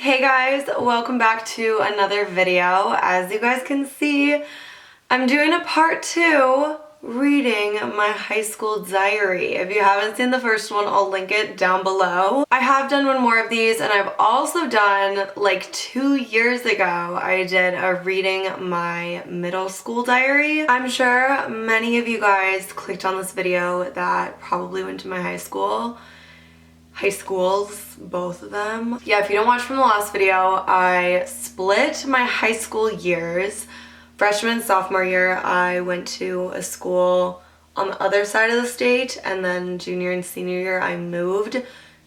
Hey guys, welcome back to another video. As you guys can see, I'm doing a part 2 reading my high school diary. If you haven't seen the first one, I'll link it down below. I have done one more of these, and I've also done, like 2 years ago, I did a reading my middle school diary. I'm sure many of you guys clicked on this video that probably went to my high school. High schools, both of them. Yeah, if you don't watch from the last video, I split my high school years. Freshman, sophomore year, I went to a school on the other side of the state, and then junior and senior year, I moved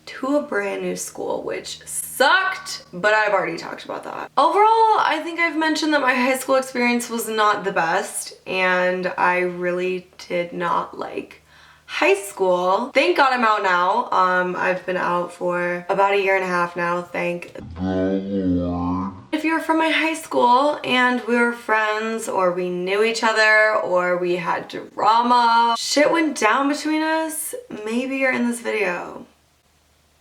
to a brand new school, which sucked, but I've already talked about that. Overall, I think I've mentioned that my high school experience was not the best, and I really did not like high school. Thank God I'm out now. I've been out for about a year and a half now, thank the Lord. If you're from my high school and we were friends, or we knew each other, or we had drama, shit went down between us, maybe you're in this video.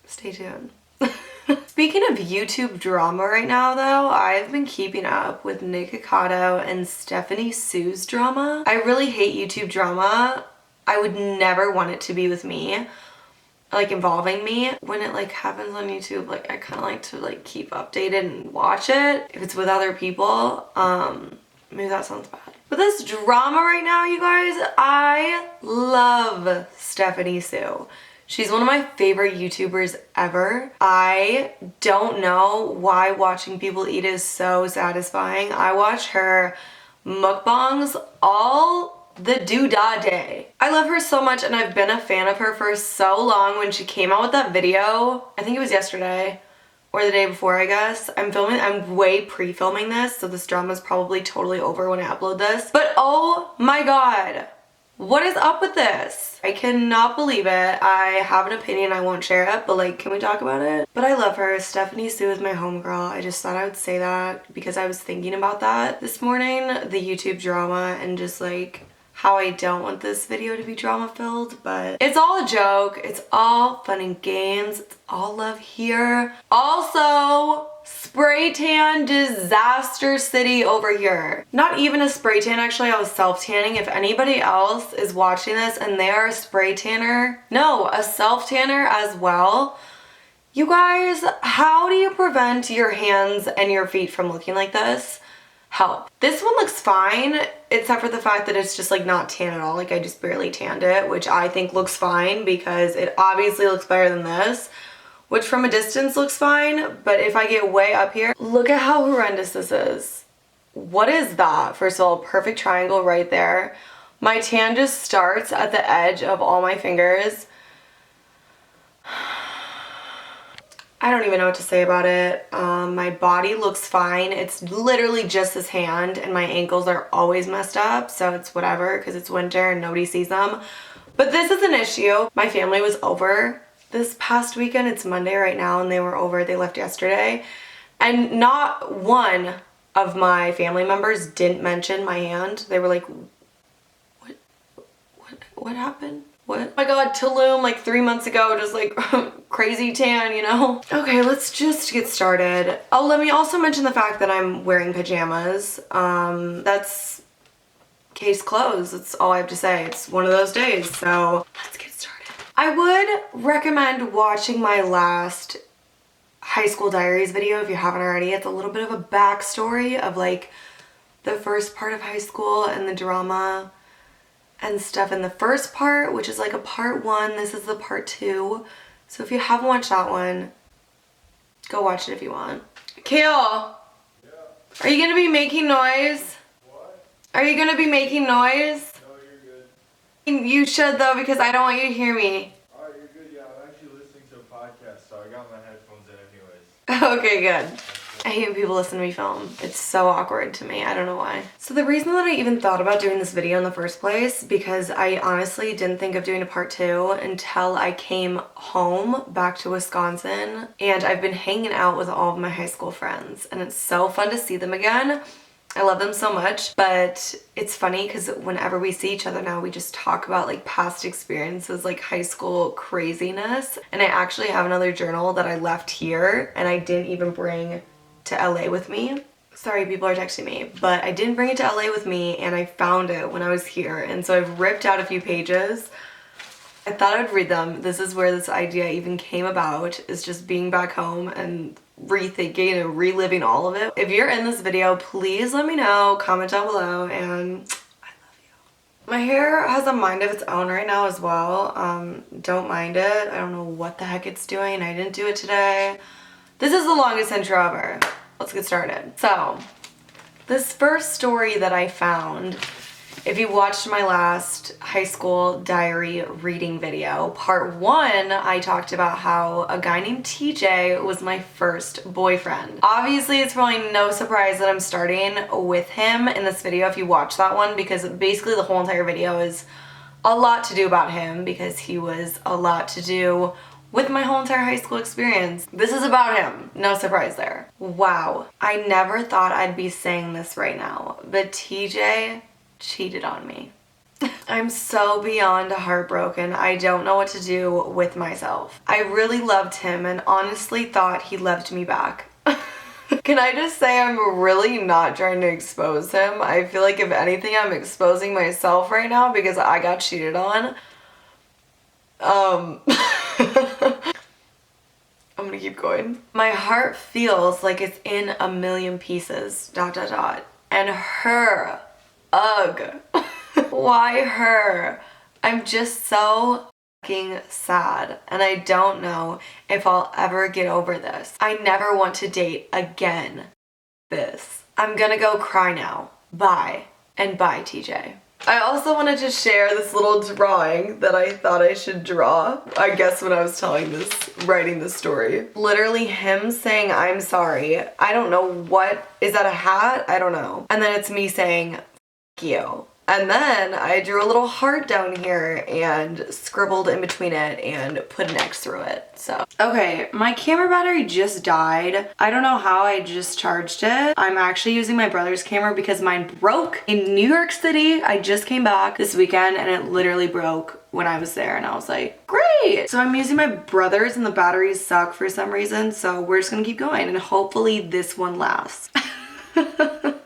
Stay tuned. Speaking of YouTube drama right now though, I've been keeping up with Nick Hikato and Stephanie Sue's drama. I really hate YouTube drama. I would never want it to be with me, like involving me. When it like happens on YouTube, like I kind of like to like keep updated and watch it. If it's with other people, maybe that sounds bad. But this drama right now, you guys, I love Stephanie Sue. She's one of my favorite YouTubers ever. I don't know why watching people eat is so satisfying. I watch her mukbangs all the doodah day. I love her so much, and I've been a fan of her for so long. When she came out with that video, I think it was yesterday or the day before, I guess. I'm way pre-filming this, so this drama is probably totally over when I upload this. But oh my god, what is up with this? I cannot believe it. I have an opinion, I won't share it, but like, can we talk about it? But I love her. Stephanie Sue is my homegirl. I just thought I would say that because I was thinking about that this morning, the YouTube drama, and just like how I don't want this video to be drama filled, but it's all a joke. It's all fun and games. It's all love here. Also, spray tan disaster city over here. Not even a spray tan, actually. I was self tanning. If anybody else is watching this and they are a spray tanner, no, a self tanner as well, you guys, how do you prevent your hands and your feet from looking like this? Help. This one looks fine, except for the fact that it's just like not tan at all. Like I just barely tanned it, which I think looks fine because it obviously looks better than this, which from a distance looks fine. But if I get way up here, look at how horrendous this is. What is that? First of all, perfect triangle right there. My tan just starts at the edge of all my fingers. I don't even know what to say about it. My body looks fine. It's literally just this hand, and my ankles are always messed up, so it's whatever because it's winter and nobody sees them. But this is an issue. My family was over this past weekend. It's Monday right now, and they were over. They left yesterday, and not one of my family members didn't mention my hand. They were like, what happened? What? Oh my god, Tulum like 3 months ago, just like crazy tan, you know? Okay, let's just get started. Oh, let me also mention the fact that I'm wearing pajamas. That's case closed. That's all I have to say. It's one of those days, so let's get started. I would recommend watching my last high school diaries video if you haven't already. It's a little bit of a backstory of like the first part of high school and the drama and stuff in the first part, which is like a part 1. This is the part 2. So if you haven't watched that one, go watch it if you want. Kale, yeah. Are you gonna be making noise? What? Are you gonna be making noise? No, you're good. You should though, because I don't want you to hear me. Alright, you're good. Yeah, I'm actually listening to a podcast, so I got my headphones in anyways. Okay, good. I hate when people listen to me film. It's so awkward to me. I don't know why. So the reason that I even thought about doing this video in the first place, because I honestly didn't think of doing a part 2 until I came home back to Wisconsin, and I've been hanging out with all of my high school friends, and it's so fun to see them again. I love them so much, but it's funny because whenever we see each other now, we just talk about like past experiences, like high school craziness. And I actually have another journal that I left here and I didn't even bring to LA with me. Sorry, people are texting me, but I didn't bring it to LA with me and I found it when I was here. And so I've ripped out a few pages. I thought I would read them. This is where this idea even came about, is just being back home and rethinking and reliving all of it. If you're in this video, please let me know, comment down below, and I love you. My hair has a mind of its own right now as well. Don't mind it. I don't know what the heck it's doing. I didn't do it today. This is the longest intro ever. Let's get started. So, this first story that I found, if you watched my last high school diary reading video, part 1, I talked about how a guy named TJ was my first boyfriend. Obviously, it's probably no surprise that I'm starting with him in this video if you watch that one, because basically the whole entire video is a lot to do about him because he was a lot to do with my whole entire high school experience. This is about him. No surprise there. Wow. I never thought I'd be saying this right now, but TJ cheated on me. I'm so beyond heartbroken. I don't know what to do with myself. I really loved him and honestly thought he loved me back. Can I just say I'm really not trying to expose him? I feel like if anything, I'm exposing myself right now because I got cheated on. I'm gonna keep going. My heart feels like it's in a million pieces, ... And her, ugh. Why her? I'm just so fucking sad and I don't know if I'll ever get over this. I never want to date again. I'm gonna go cry now. Bye. And bye, TJ. I also wanted to share this little drawing that I thought I should draw, I guess when I was writing this story. Literally him saying, I'm sorry. I don't know what, is that a hat? I don't know. And then it's me saying, F you. And then I drew a little heart down here and scribbled in between it and put an X through it, so. Okay, my camera battery just died. I don't know how I just charged it. I'm actually using my brother's camera because mine broke in New York City. I just came back this weekend and it literally broke when I was there and I was like, great! So I'm using my brother's and the batteries suck for some reason, so we're just gonna keep going and hopefully this one lasts.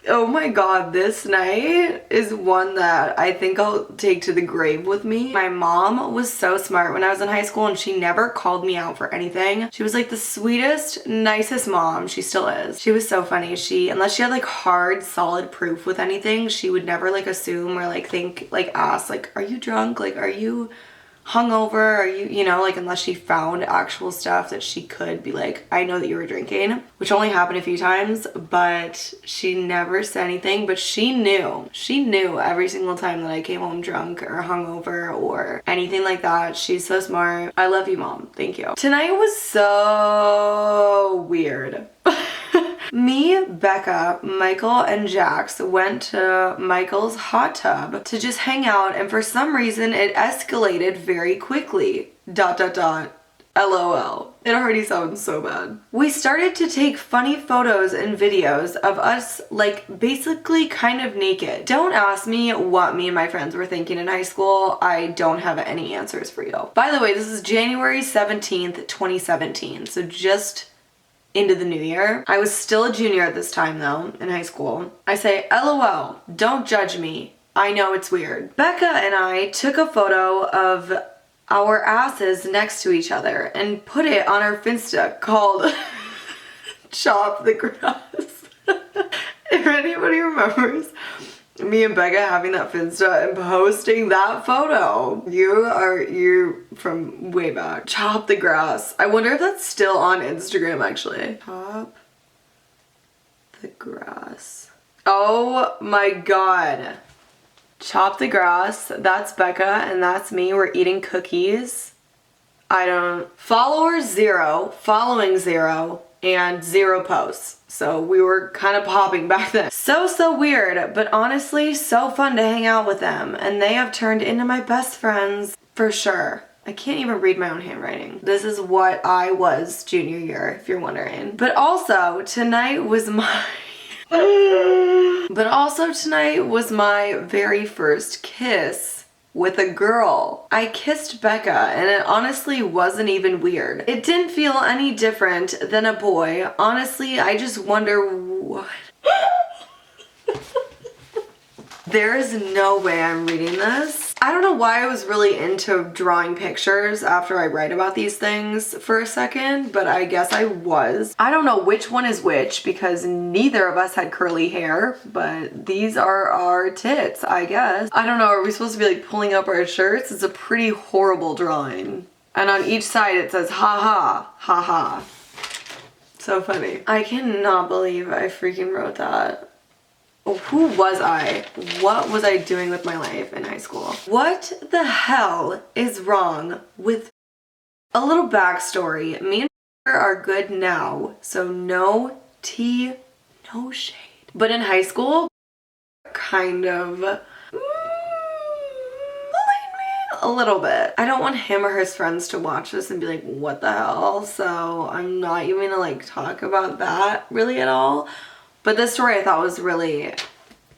Oh my god, this night is one that I think I'll take to the grave with me. My mom was so smart when I was in high school and she never called me out for anything. She was like the sweetest, nicest mom. She still is. She was so funny. Unless she had like hard, solid proof with anything, she would never like assume or like think, like ask, like, are you drunk? Like, are you hungover? Are you know, like unless she found actual stuff that she could be like, I know that you were drinking, which only happened a few times, but she never said anything, but she knew every single time that I came home drunk or hungover or anything like that. She's so smart. I love you, Mom. Thank you. Tonight was so weird. Me, Becca, Michael, and Jax went to Michael's hot tub to just hang out, and for some reason it escalated very quickly. ... LOL. It already sounds so bad. We started to take funny photos and videos of us like basically kind of naked. Don't ask me what me and my friends were thinking in high school. I don't have any answers for you. By the way, this is January 17th, 2017. So just into the new year. I was still a junior at this time though, in high school. I say, LOL, don't judge me. I know it's weird. Becca and I took a photo of our asses next to each other and put it on our Finsta called Chop the Grass. If anybody remembers me and Becca having that Finsta and posting that photo, you're from way back. Chop the Grass. I wonder if that's still on Instagram actually. Chop the Grass. Oh my god. Chop the Grass. That's Becca and that's me. We're eating cookies. Followers 0, following 0, and 0 posts. So we were kind of popping back then. So weird, but honestly so fun to hang out with them, and they have turned into my best friends for sure. I can't even read my own handwriting. This is what I was junior year, if you're wondering. But also, tonight was my But also tonight was my very first kiss with a girl. I kissed Becca and it honestly wasn't even weird. It didn't feel any different than a boy. Honestly, I just wonder what. There is no way I'm reading this. I don't know why I was really into drawing pictures after I write about these things for a second, but I guess I was. I don't know which one is which because neither of us had curly hair, but these are our tits, I guess. I don't know, are we supposed to be like pulling up our shirts? It's a pretty horrible drawing. And on each side it says ha ha, ha ha. So funny. I cannot believe I freaking wrote that. Who was I? What was I doing with my life in high school? What the hell is wrong with a little backstory? Me and are good now, so no tea, no shade. But in high school, kind of bullied me a little bit. I don't want him or his friends to watch this and be like, what the hell? So I'm not even gonna like talk about that really at all. But this story I thought was really...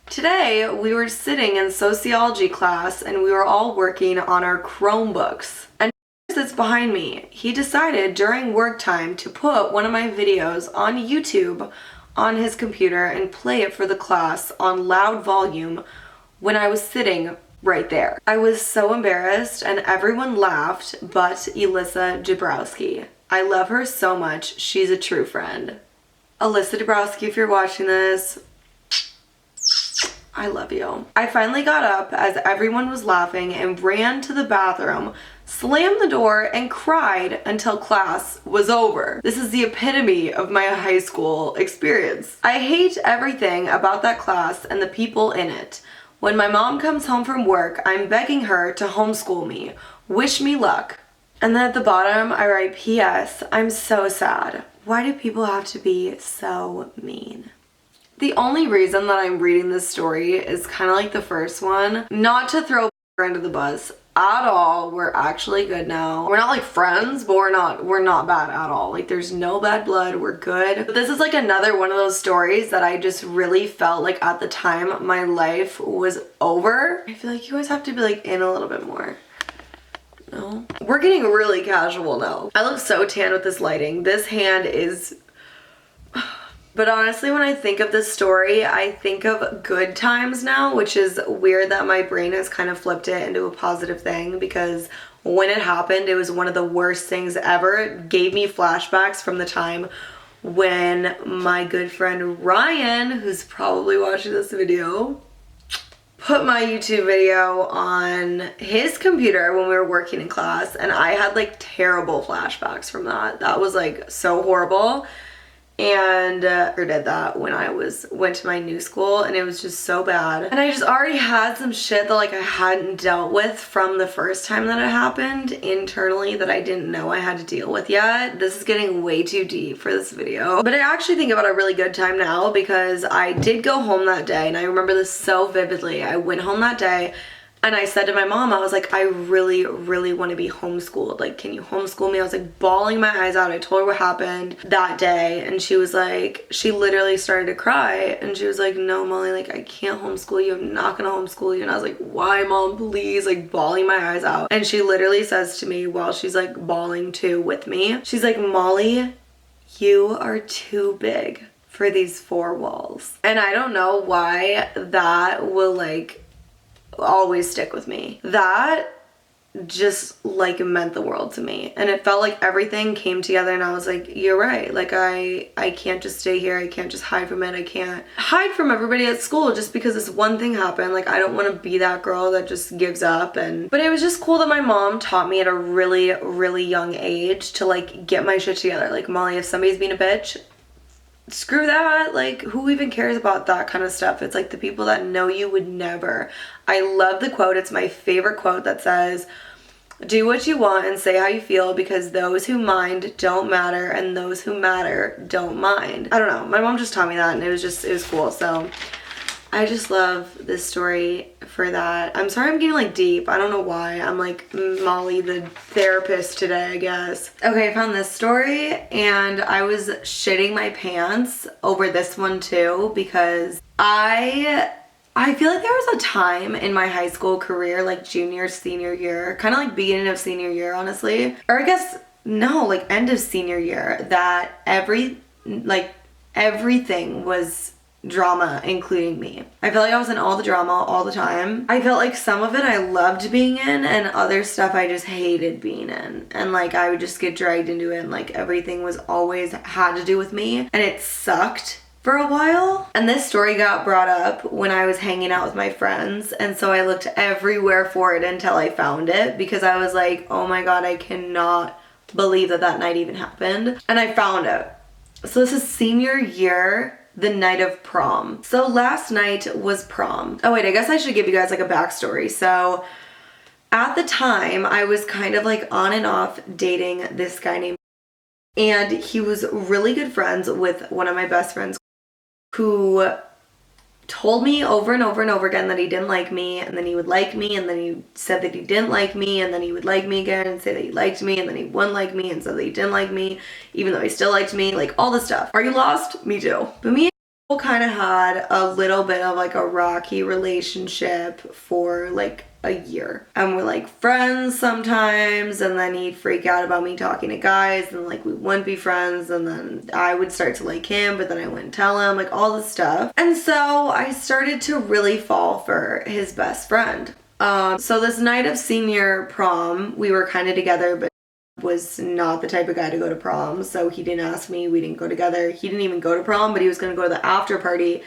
Today, we were sitting in sociology class and we were all working on our Chromebooks. And that's behind me. He decided during work time to put one of my videos on YouTube on his computer and play it for the class on loud volume when I was sitting right there. I was so embarrassed and everyone laughed but Alyssa Dabrowski. I love her so much. She's a true friend. Alyssa Dabrowski, if you're watching this, I love you. I finally got up as everyone was laughing and ran to the bathroom, slammed the door, and cried until class was over. This is the epitome of my high school experience. I hate everything about that class and the people in it. When my mom comes home from work, I'm begging her to homeschool me. Wish me luck. And then at the bottom, I write, P.S. I'm so sad. Why do people have to be so mean? The only reason that I'm reading this story is kind of like the first one. Not to throw her under the bus at all. We're actually good now. We're not like friends, but we're not bad at all. Like there's no bad blood. We're good. But this is like another one of those stories that I just really felt like at the time my life was over. I feel like you guys have to be like in a little bit more. No. We're getting really casual now. I look so tan with this lighting. This hand is... But honestly, when I think of this story, I think of good times now, which is weird that my brain has kind of flipped it into a positive thing because when it happened, it was one of the worst things ever. It gave me flashbacks from the time when my good friend Ryan, who's probably watching this video, put my YouTube video on his computer when we were working in class, and I had like terrible flashbacks from that. That was like so horrible. And I did that when I went to my new school, and it was just so bad. And I just already had some shit that like I hadn't dealt with from the first time that it happened internally that I didn't know I had to deal with yet. This is getting way too deep for this video. But I actually think about a really good time now because I did go home that day, and I remember this so vividly. I went home that day and I said to my mom, I was like, I really, really want to be homeschooled. Like, can you homeschool me? I was like bawling my eyes out. I told her what happened that day, and she was like, she literally started to cry, and she was like, no, Molly, like, I can't homeschool you. I'm not gonna homeschool you. And I was like, why, Mom, please? Like, bawling my eyes out. And she literally says to me while she's like bawling too with me, she's like, Molly, you are too big for these four walls. And I don't know why that will like always stick with me. That just like meant the world to me, and it felt like everything came together, and I was like, you're right. Like I can't just stay here. I can't just hide from it. I can't hide from everybody at school just because this one thing happened. Like I don't want to be that girl that just gives up. But it was just cool that my mom taught me at a really, really young age to like get my shit together. Like, Molly, if somebody's being a bitch, screw that. Like, who even cares about that kind of stuff? It's like the people that know you would never. I love the quote. It's my favorite quote that says, do what you want and say how you feel, because those who mind don't matter and those who matter don't mind. I don't know. My mom just taught me that, and it was cool. So I just love this story for that. I'm sorry I'm getting like deep. I don't know why. I'm like Molly the therapist today, I guess. Okay, I found this story and I was shitting my pants over this one too because I feel like there was a time in my high school career, like junior, senior year, kind of like beginning of senior year, honestly. Or I guess, no, like end of senior year, that everything was drama, including me. I felt like I was in all the drama all the time. I felt like some of it I loved being in and other stuff I just hated being in. And like I would just get dragged into it and like everything was always had to do with me and it sucked for a while. And this story got brought up when I was hanging out with my friends, and so I looked everywhere for it until I found it because I was like, oh my god, I cannot believe that night even happened. And I found it. So this is senior year, the night of prom. So last night was prom. Oh wait, I guess I should give you guys like a backstory. So at the time I was kind of like on and off dating this guy named, and he was really good friends with one of my best friends who told me over and over and over again that he didn't like me, and then he would like me, and then he said that he didn't like me, and then he would like me again and say that he liked me, and then he wouldn't like me and said that he didn't like me even though he still liked me, like all this stuff. Are you lost? Me too. But me and kind of had a little bit of like a rocky relationship for like a year, and we're like friends sometimes, and then he'd freak out about me talking to guys, and like we wouldn't be friends, and then I would start to like him, but then I wouldn't tell him, like all this stuff. And so I started to really fall for his best friend. So this night of senior prom, we were kind of together, but was not the type of guy to go to prom, so he didn't ask me, we didn't go together. He didn't even go to prom, but he was gonna go to the after party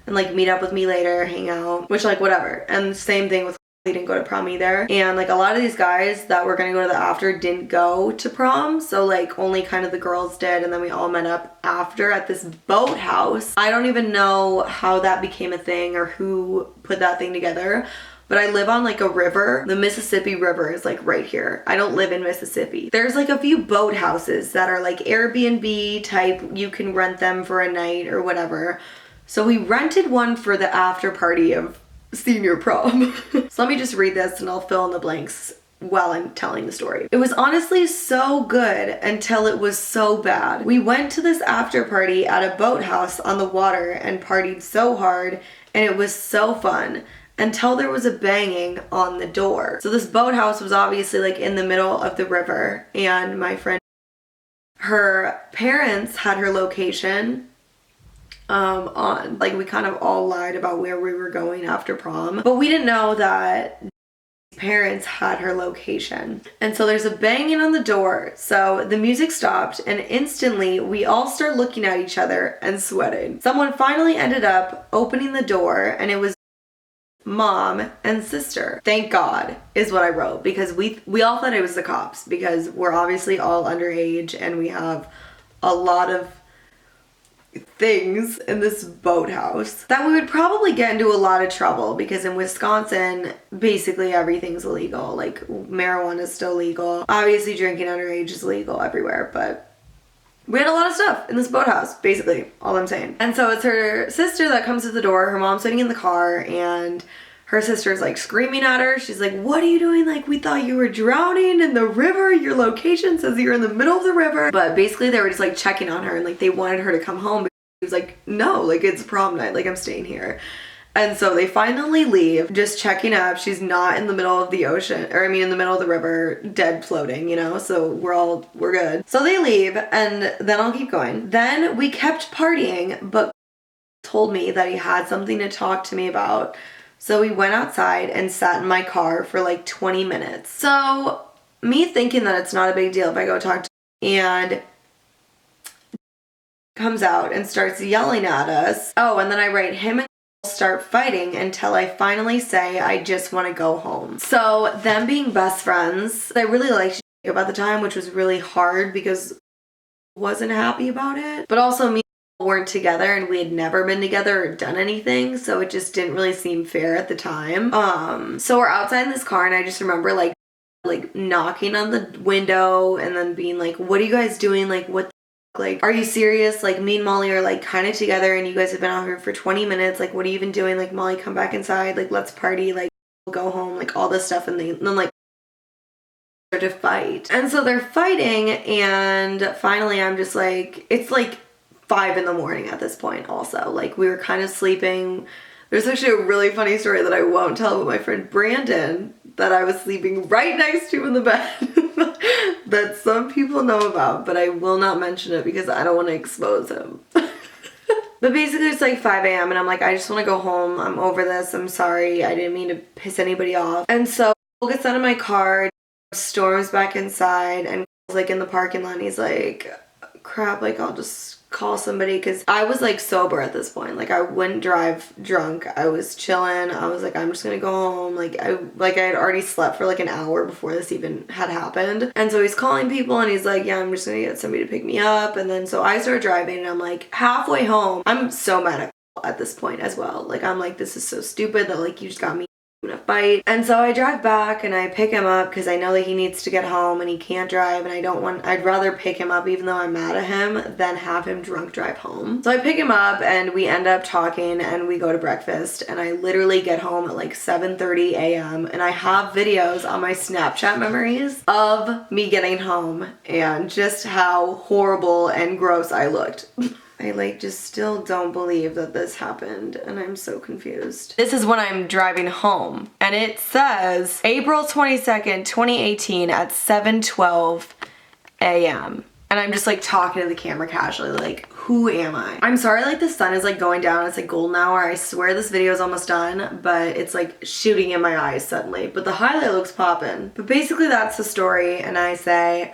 and like meet up with me later, hang out, which like whatever. And same thing with, he didn't go to prom either. And like a lot of these guys that were gonna go to the after didn't go to prom, so like only kind of the girls did, and then we all met up after at this boathouse. I don't even know how that became a thing or who put that thing together, but I live on like a river. The Mississippi River is like right here. I don't live in Mississippi. There's like a few boathouses that are like Airbnb type. You can rent them for a night or whatever. So we rented one for the after party of senior prom. So let me just read this and I'll fill in the blanks while I'm telling the story. It was honestly so good until it was so bad. We went to this after party at a boathouse on the water and partied so hard, and it was so fun until there was a banging on the door. So this boathouse was obviously like in the middle of the river, and my friend, her parents had her location on. Like we kind of all lied about where we were going after prom, but we didn't know that parents had her location. And so there's a banging on the door. So the music stopped, and instantly we all start looking at each other and sweating. Someone finally ended up opening the door, and it was mom and sister. Thank God is what I wrote, because we all thought it was the cops, because we're obviously all underage and we have a lot of things in this boathouse that we would probably get into a lot of trouble, because in Wisconsin basically everything's illegal. Like marijuana is still legal, obviously drinking underage is legal everywhere, but we had a lot of stuff in this boathouse, basically, all I'm saying. And so it's her sister that comes to the door. Her mom's sitting in the car, and her sister's like screaming at her. She's like, what are you doing? Like, we thought you were drowning in the river. Your location says you're in the middle of the river. But basically they were just like checking on her, and like they wanted her to come home. But she was like, no, like it's prom night. Like I'm staying here. And so they finally leave, just checking up. She's not in the middle of the ocean, or I mean in the middle of the river, dead floating, you know? So we're good. So they leave, and then I'll keep going. Then we kept partying, but told me that he had something to talk to me about. So we went outside and sat in my car for like 20 minutes. So me thinking that it's not a big deal if I go talk to him, and comes out and starts yelling at us. Oh, and then I write him and start fighting until I finally say I just want to go home. So them being best friends, I really liked Jacob at the time, which was really hard because I wasn't happy about it. But also me weren't together, and we had never been together or done anything, so it just didn't really seem fair at the time. So we're outside in this car, and I just remember like knocking on the window and then being like, what are you guys doing? Like, what Like, are you serious? Like, me and Molly are like kind of together and you guys have been out here for 20 minutes. Like, what are you even doing? Like, Molly, come back inside. Like, let's party. Like, go home. Like, all this stuff. And then like start to fight. And so they're fighting, and finally I'm just like, it's like 5 in the morning at this point also. Like, we were kind of sleeping. There's actually a really funny story that I won't tell about my friend Brandon that I was sleeping right next to in the bed that some people know about, but I will not mention it because I don't want to expose him. But basically it's like 5 a.m. and I'm like, I just want to go home. I'm over this. I'm sorry. I didn't mean to piss anybody off. And so Cole gets out of my car, storms back inside, and Cole's like in the parking lot and he's like, crap, like I'll just call somebody, because I was like sober at this point. Like, I wouldn't drive drunk. I was chilling. I was like, I'm just gonna go home. Like I had already slept for like an hour before this even had happened. And so he's calling people and he's like, yeah, I'm just gonna get somebody to pick me up. And then so I start driving and I'm like halfway home. I'm so mad at this point as well. Like, I'm like, this is so stupid that like you just got me in a fight. And so I drive back and I pick him up because I know that he needs to get home and he can't drive, and I'd rather pick him up even though I'm mad at him than have him drunk drive home. So I pick him up and we end up talking and we go to breakfast, and I literally get home at like 7:30 a.m. and I have videos on my Snapchat memories of me getting home and just how horrible and gross I looked. I like just still don't believe that this happened, and I'm so confused. This is when I'm driving home and it says April 22nd, 2018 at 7:12 a.m. And I'm just like talking to the camera casually, like, who am I? I'm sorry, like the sun is like going down. It's like golden hour. I swear this video is almost done, but it's like shooting in my eyes suddenly. But the highlight looks poppin'. But basically that's the story, and I say,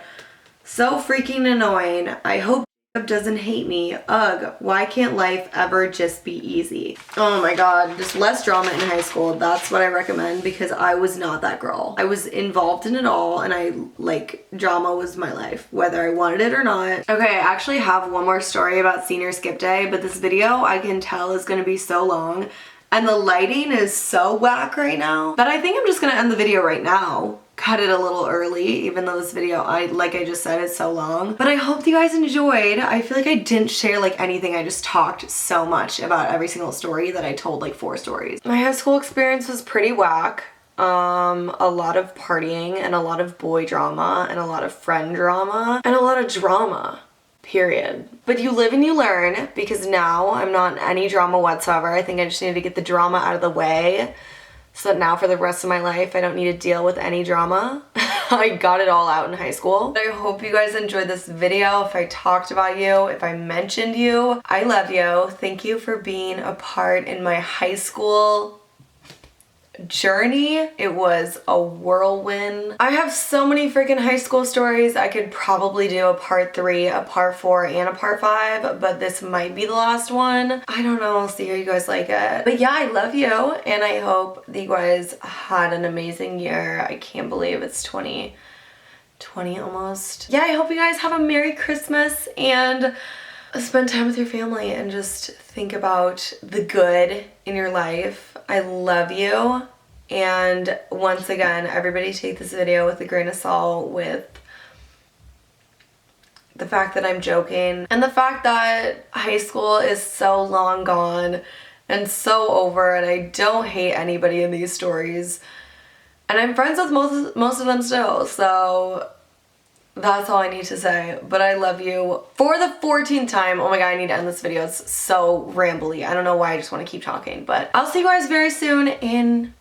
so freaking annoying. I hope doesn't hate me. Ugh, why can't life ever just be easy? Oh my god, just less drama in high school. That's what I recommend, because I was not that girl. I was involved in it all, and I like drama was my life, whether I wanted it or not. Okay, I actually have one more story about senior skip day, but this video I can tell is gonna be so long, and the lighting is so whack right now that I think I'm just gonna end the video right now. Cut it a little early, even though this video, like I just said, is so long. But I hope you guys enjoyed. I feel like I didn't share like anything. I just talked so much about every single story that I told like 4 stories. My high school experience was pretty whack. A lot of partying and a lot of boy drama and a lot of friend drama and a lot of drama. Period. But you live and you learn, because now I'm not in any drama whatsoever. I think I just need to get the drama out of the way, so that now for the rest of my life I don't need to deal with any drama. I got it all out in high school. I hope you guys enjoyed this video. If I talked about you, if I mentioned you, I love you. Thank you for being a part in my high school journey. It was a whirlwind. I have so many freaking high school stories. I could probably do a part 3, a part 4, and a part 5, but this might be the last one. I don't know. I'll see how you guys like it. But yeah, I love you, and I hope that you guys had an amazing year. I can't believe it's 2020 almost. Yeah, I hope you guys have a Merry Christmas and spend time with your family and just think about the good in your life. I love you. And once again, everybody take this video with a grain of salt, with the fact that I'm joking and the fact that high school is so long gone and so over, and I don't hate anybody in these stories. And I'm friends with most of them still, so that's all I need to say. But I love you for the 14th time. Oh my god, I need to end this video. It's so rambly. I don't know why, I just want to keep talking. But I'll see you guys very soon in